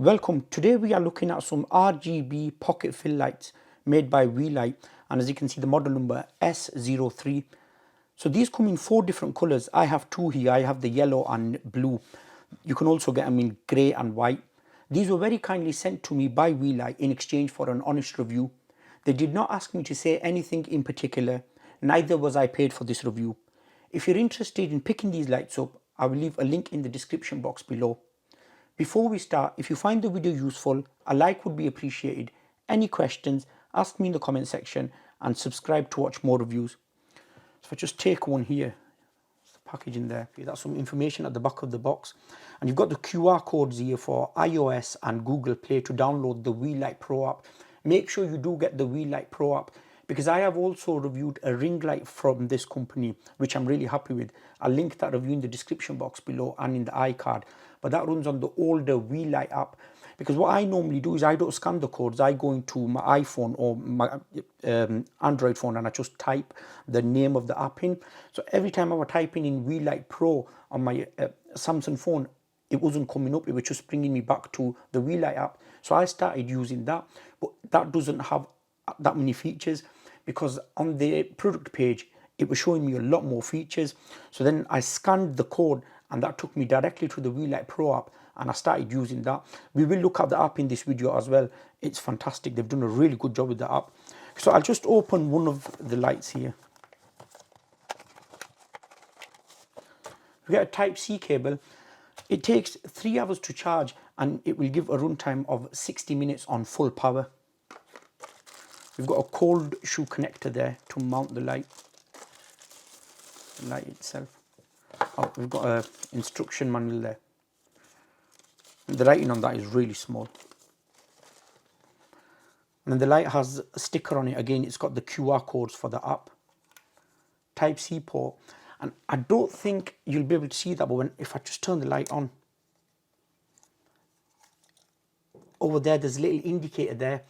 Welcome. Today we are looking at some RGB pocket fill lights made by Weeylite, and as you can see the model number S03. So these come in 4 different colors. I have 2 here. I have the yellow and blue. You can also get them in grey and white. These were very kindly sent to me by Weeylite in exchange for an honest review. They did not ask me to say anything in particular, neither was I paid for this review. If you're interested in picking these lights up, I will leave a link in the description box below. Before we start, if you find the video useful, a like would be appreciated. Any questions, ask me in the comment section, and subscribe to watch more reviews. So if I just take one here, there's the package in there. That's some information at the back of the box. And you've got the QR codes here for iOS and Google Play to download the Weeylite Pro app. Make sure you do get the Weeylite Pro app, because I have also reviewed a ring light from this company, which I'm really happy with. I'll link that review in the description box below and in the iCard. But that runs on the older Weeylite app, because what I normally do is I don't scan the codes. I go into my iPhone or my Android phone and I just type the name of the app in. So every time I was typing in Weeylite Pro on my Samsung phone, it wasn't coming up. It was just bringing me back to the Weeylite app. So I started using that, but that doesn't have that many features, because on the product page it was showing me a lot more features. So then I scanned the code and that took me directly to the Weeylite Pro app, and I started using that. We will look at the app in this video as well. It's fantastic. They've done a really good job with the app. So I'll just open one of the lights here. We get a Type-C cable. It takes 3 hours to charge and it will give a runtime of 60 minutes on full power. We've got a cold shoe connector there to mount the light itself. Oh, we've got an instruction manual there. The writing on that is really small. And then the light has a sticker on it. Again, it's got the QR codes for the app. Type-C port. And I don't think you'll be able to see that, but if I just turn the light on, over there's a little indicator there.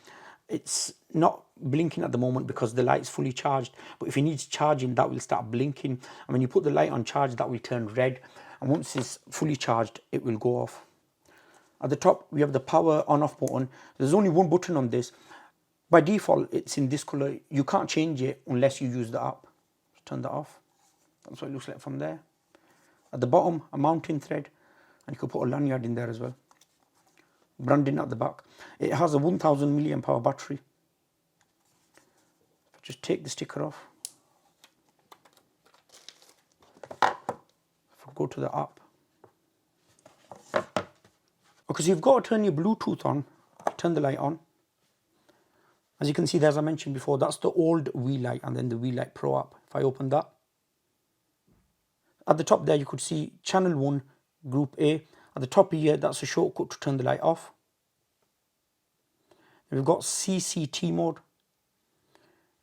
It's not blinking at the moment because the light's fully charged, but if it needs charging, that will start blinking, and when you put the light on charge, that will turn red, and once it's fully charged, it will go off. At the top we have the power on off button. There's only one button on this. By default it's in this color. You can't change it unless you use the app. Just turn that off. That's what it looks like from there. At the bottom, a mounting thread, and you could put a lanyard in there as well. Branding at the back. It has a 1000 milliamp hour battery. Just take the sticker off. If I go to the app. Okay, so you've got to turn your Bluetooth on, turn the light on. As you can see there, as I mentioned before, that's the old Weeylite and then the Weeylite Pro app. If I open that, at the top there you could see channel 1, group A. At the top here, that's a shortcut to turn the light off. And we've got Cct Mode.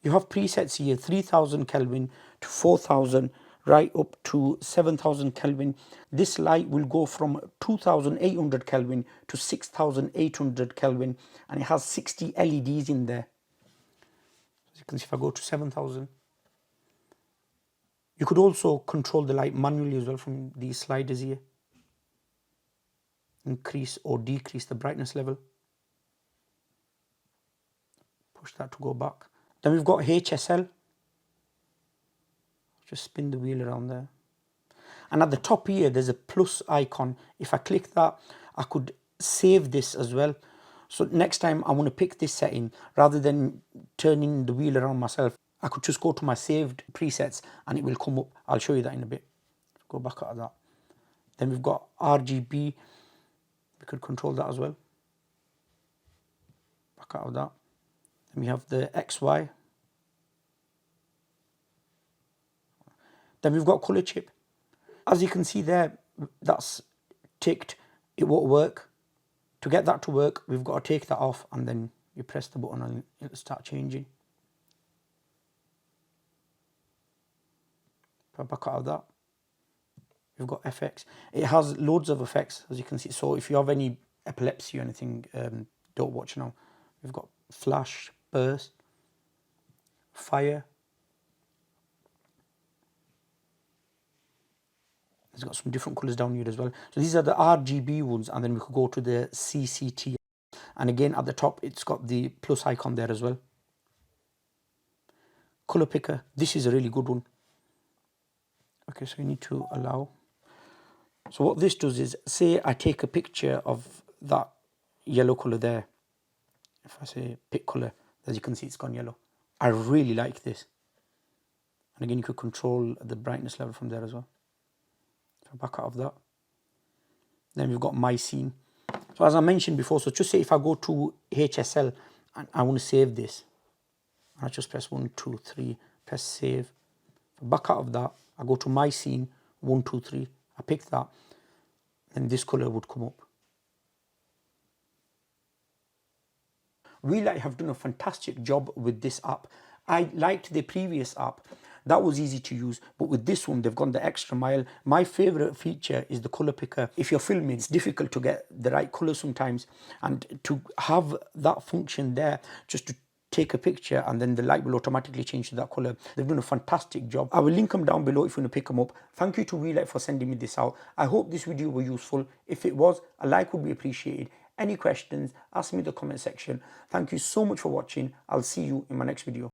You have presets here, 3000 Kelvin to 4000, right up to 7000 Kelvin. This light will go from 2800 Kelvin to 6800 Kelvin, and it has 60 LEDs in there. As you can see, if I go to 7000, you could also control the light manually as well from these sliders here. Increase or decrease the brightness level. Push that to go back. Then we've got HSL. Just spin the wheel around there. And at the top here, there's a plus icon. If I click that, I could save this as well. So next time I want to pick this setting, rather than turning the wheel around myself, I could just go to my saved presets and it will come up. I'll show you that in a bit. Go back out of that. Then we've got RGB. We could control that as well. Back out of that. Then we have the XY. Then we've got color chip. As you can see there, that's ticked. It won't work. To get that to work, we've got to take that off, and then you press the button and it'll start changing. Back out of that. We've got FX. It has loads of effects, as you can see. So if you have any epilepsy or anything, don't watch now. We've got flash, burst, fire, It's got some different colours down here as well. So these are the RGB ones, and then we could go to the CCT. And again, at the top, it's got the plus icon there as well. Colour picker, this is a really good one. Okay, so you need to allow. So what this does is, say I take a picture of that yellow colour there. If I say pick colour, as you can see, it's gone yellow. I really like this. And again, you could control the brightness level from there as well. So back out of that. Then we've got my scene. So as I mentioned before, so just say if I go to HSL and I want to save this, I just press 1, 2, 3, press save. Back out of that, I go to my scene, 1, 2, 3. I pick that, then this colour would come up. Weeylite have done a fantastic job with this app. I liked the previous app. That was easy to use, but with this one, they've gone the extra mile. My favorite feature is the color picker. If you're filming, it's difficult to get the right color sometimes, and to have that function there, just to take a picture and then the light will automatically change to that color. They've done a fantastic job. I will link them down below if you want to pick them up. Thank you to Weeylite for sending me this out. I hope this video was useful. If it was, a like would be appreciated. Any questions, ask me in the comment section. Thank you so much for watching. I'll see you in my next video.